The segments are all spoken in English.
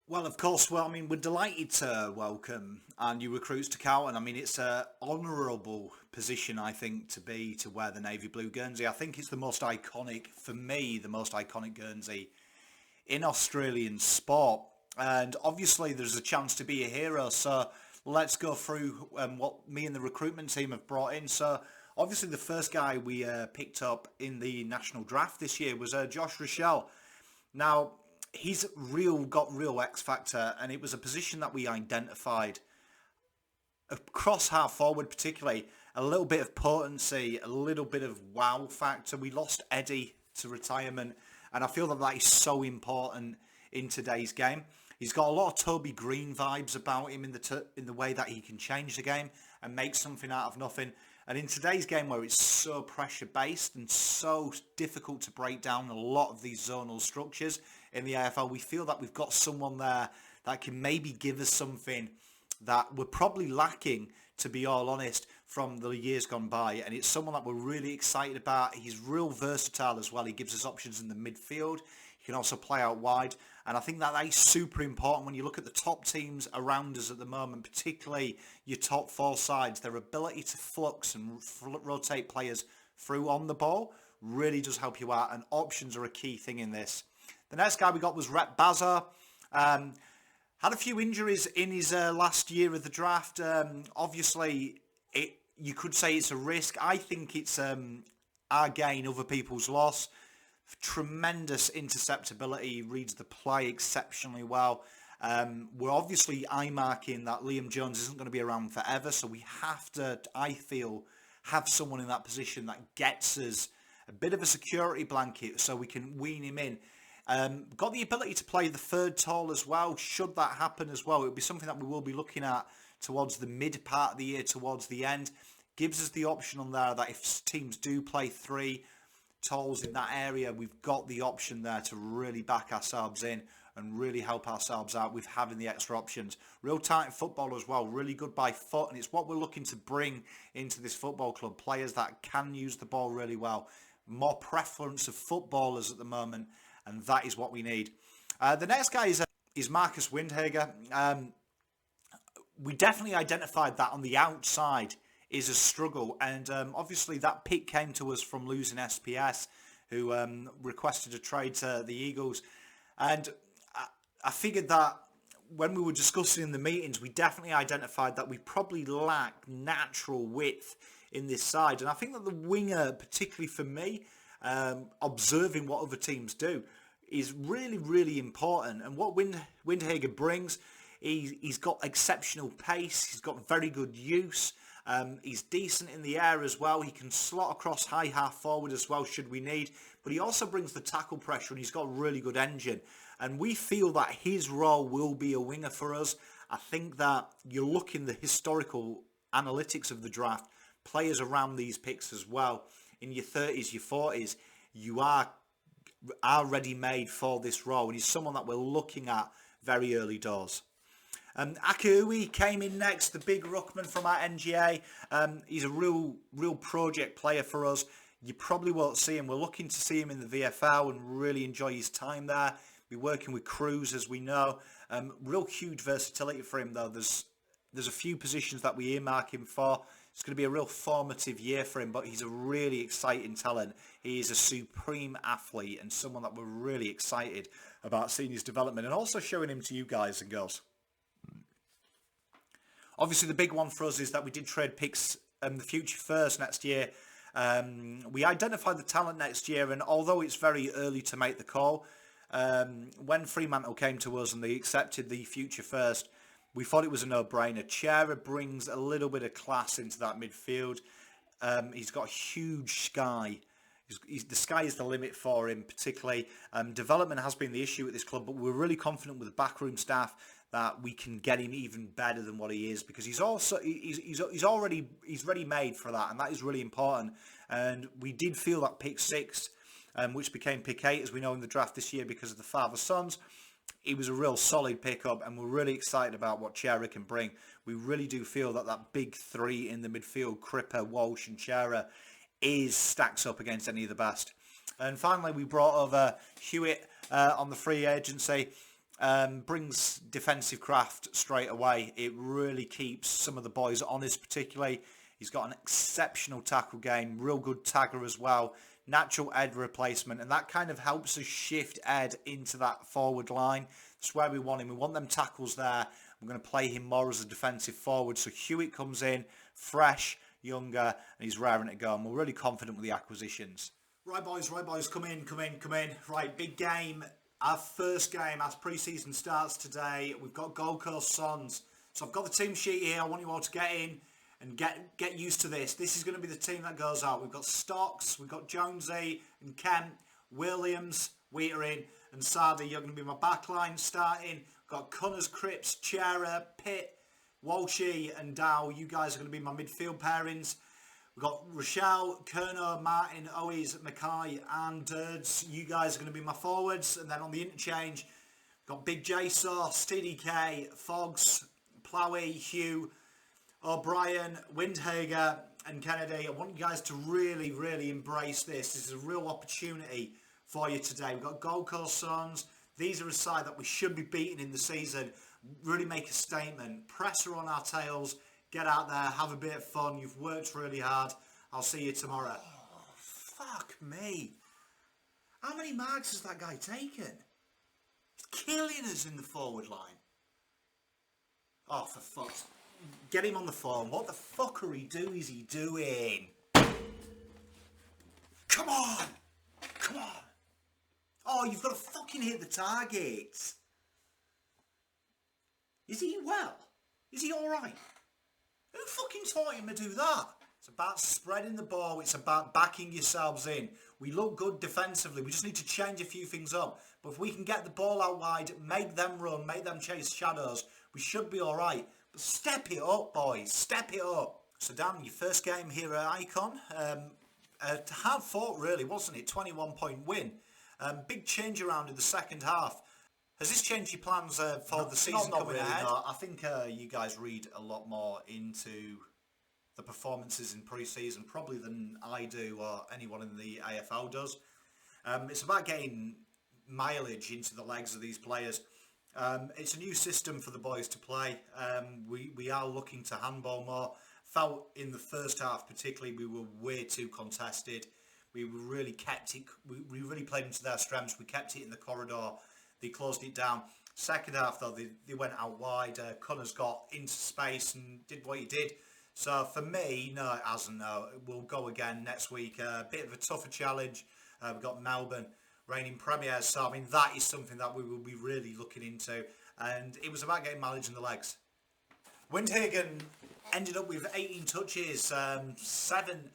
Well, of course. Well, I mean, we're delighted to welcome our new recruits to Carlton. I mean, it's a honourable position, I think, to wear the navy blue Guernsey. I think it's the most iconic, for me, the most iconic Guernsey in Australian sport. And obviously, there's a chance to be a hero. So let's go through what me and the recruitment team have brought in. So obviously, the first guy we picked up in the national draft this year was Josh Rochelle. Now, he's got real X factor, and it was a position that we identified across half forward, particularly a little bit of potency, a little bit of wow factor. We lost Eddie to retirement, and I feel that that is so important in today's game. He's got a lot of Toby Green vibes about him in the way that he can change the game and make something out of nothing. And in today's game, where it's so pressure based and so difficult to break down a lot of these zonal structures in the AFL, we feel that we've got someone there that can maybe give us something that we're probably lacking, to be all honest, from the years gone by. And it's someone that we're really excited about. He's real versatile as well. He gives us options in the midfield. He can also play out wide. And I think that is super important when you look at the top teams around us at the moment, particularly your top four sides. Their ability to flux and rotate players through on the ball really does help you out. And options are a key thing in this. The next guy we got was Rep Bazar. Had a few injuries in his last year of the draft. Obviously, you could say it's a risk. I think it's our gain, other people's loss. Tremendous interceptability, reads the play exceptionally well. We're obviously eye marking that Liam Jones isn't going to be around forever, so we have to, I feel, have someone in that position that gets us a bit of a security blanket so we can wean him in. Got the ability to play the third tall as well, should that happen as well. It would be something that we will be looking at towards the mid part of the year, towards the end. Gives us the option on there that if teams do play three tolls in that area, we've got the option there to really back ourselves in and really help ourselves out with having the extra options. Real tight football as well, really good by foot, and it's what we're looking to bring into this football club. Players that can use the ball really well. More preference of footballers at the moment, and that is what we need. The next guy is Marcus Windhager. We definitely identified that on the outside is a struggle, and obviously that pick came to us from losing SPS, who requested a trade to the Eagles, and I figured that when we were discussing in the meetings, we definitely identified that we probably lack natural width in this side, and I think that the winger, particularly for me, observing what other teams do, is really, really important. And what Windhager brings, he's got exceptional pace, he's got very good use. He's decent in the air as well. He can slot across high half forward as well should we need. But he also brings the tackle pressure, and he's got a really good engine. And we feel that his role will be a winger for us. I think that you look in the historical analytics of the draft, players around these picks as well, in your 30s, your 40s, you are ready-made for this role. And he's someone that we're looking at very early doors. Akaui came in next, the big ruckman from our NGA. He's a real project player for us. You probably won't see him. We're looking to see him in the VFL and really enjoy his time there. We're working with Cruz, as we know. Real huge versatility for him, though. There's a few positions that we earmark him for. It's going to be a real formative year for him, but he's a really exciting talent. He is a supreme athlete and someone that we're really excited about seeing his development and also showing him to you guys and girls. Obviously, the big one for us is that we did trade picks the future first next year. We identified the talent next year, and although it's very early to make the call, when Fremantle came to us and they accepted the future first, we thought it was a no-brainer. Chera brings a little bit of class into that midfield. He's got a huge sky. The sky is the limit for him, particularly. Development has been the issue at this club, but we're really confident with the backroom staff that we can get him even better than what he is, because he's ready made for that, and that is really important. And we did feel that pick 6, which became pick 8, as we know, in the draft this year because of the father-sons, he was a real solid pickup, and we're really excited about what Chera can bring. We really do feel that that big 3 in the midfield, Cripper, Walsh and Chera, stacks up against any of the best. And finally, we brought over Hewitt on the free agency. brings defensive craft straight away. It really keeps some of the boys honest, particularly. He's got an exceptional tackle game, real good tagger as well, natural Ed replacement, and that kind of helps us shift Ed into that forward line. That's where we want him. We want them tackles there. We're going to play him more as a defensive forward. So Hewitt comes in, fresh, younger, and he's raring to go. And we're really confident with the acquisitions. Right, boys, come in. Right, big game. Our first game as pre-season starts today. We've got Gold Coast Suns. So I've got the team sheet here. I want you all to get in and get used to this. This is going to be the team that goes out. We've got Stocks, we've got Jonesy and Kemp, Williams, Wheatering and Sardi. You're going to be my backline starting. We've got Cunners, Cripps, Chera, Pitt, Walshy and Dow. You guys are going to be my midfield pairings. We've got Rochelle, Kerno, Martin, Owies, Mackay and Durds. You guys are going to be my forwards. And then on the interchange, we've got Big J Sauce, Steady K, Fogs, Plowy, Hugh, O'Brien, Windhager and Kennedy. I want you guys to really, really embrace this. This is a real opportunity for you today. We've got Gold Coast Suns. These are a side that we should be beating in the season. Really make a statement. Pressure on our tails. Get out there. Have a bit of fun. You've worked really hard. I'll see you tomorrow. Oh, fuck me. How many marks has that guy taken? He's killing us in the forward line. Oh, for fuck's sake. Get him on the phone. What the fuckery is he doing? Come on! Oh, you've got to fucking hit the target. Is he well? Is he alright? Who fucking taught him to do that? It's about spreading the ball. It's about backing yourselves in. We look good defensively. We just need to change a few things up. But if we can get the ball out wide, make them run, make them chase shadows, we should be alright. But step it up, boys. Step it up. So, Dan, your first game here at Icon. Hard fought, really, wasn't it? 21-point win. Big change around in the second half. Has this changed your plans for the season coming ahead? No. I think you guys read a lot more into the performances in pre-season, probably than I do or anyone in the AFL does. It's about getting mileage into the legs of these players. It's a new system for the boys to play. We are looking to handball more. Felt in the first half particularly we were way too contested. We really kept it. We really played into their strengths. We kept it in the corridor. They closed it down. Second half though, they went out wide. Cunners got into space and did what he did. So for me, no, it hasn't. No, we'll go again next week. A bit of a tougher challenge. We've got Melbourne reigning premiers. So I mean that is something that we will be really looking into. And it was about getting mileage in the legs. Windhagen ended up with 18 touches, 7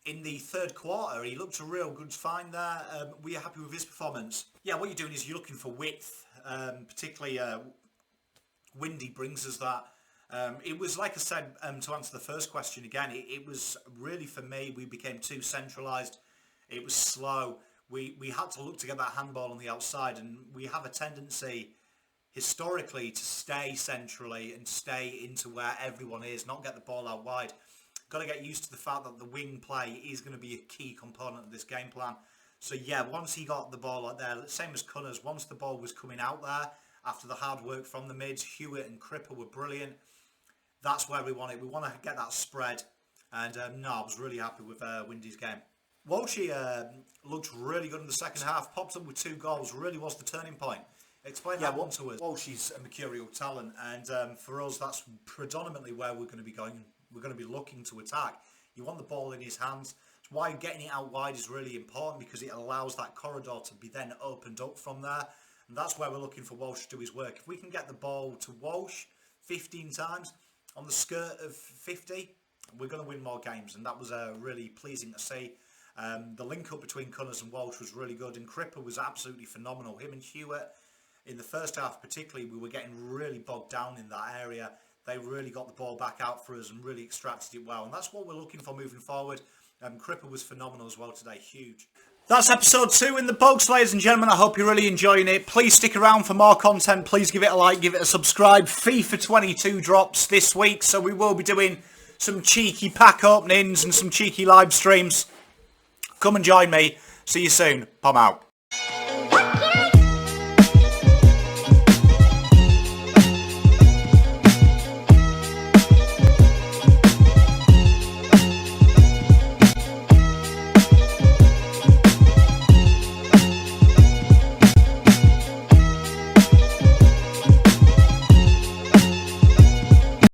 in the third quarter. He looked a real good find there. We are happy with his performance. Yeah, what you're doing is you're looking for width, particularly Windy brings us that. It was, like I said, to answer the first question again, it was really, for me, we became too centralised. It was slow. We had to look to get that handball on the outside, and we have a tendency historically to stay centrally and stay into where everyone is, not get the ball out wide. Got to get used to the fact that the wing play is going to be a key component of this game plan. So yeah, once he got the ball out there, same as Cunners, once the ball was coming out there, after the hard work from the mids, Hewitt and Cripper were brilliant. That's where we want it. We want to get that spread. And no, I was really happy with Windy's game. Walshy looked really good in the second half, popped up with 2 goals, really was the turning point. Explain that one to us. Walshy's a mercurial talent, and for us, that's predominantly where we're going to be going. We're going to be looking to attack. You want the ball in his hands. That's why getting it out wide is really important, because it allows that corridor to be then opened up from there. And that's where we're looking for Walsh to do his work. If we can get the ball to Walsh 15 times on the skirt of 50, we're going to win more games. And that was really pleasing to see. The link up between Cunners and Walsh was really good, and Cripper was absolutely phenomenal. Him and Hewitt, in the first half particularly, we were getting really bogged down in that area. They really got the ball back out for us and really extracted it well. And that's what we're looking for moving forward. Cripper was phenomenal as well today. Huge. That's episode 2 in the books, ladies and gentlemen. I hope you're really enjoying it. Please stick around for more content. Please give it a like, give it a subscribe. FIFA 22 drops this week, so we will be doing some cheeky pack openings and some cheeky live streams. Come and join me. See you soon. Pom out.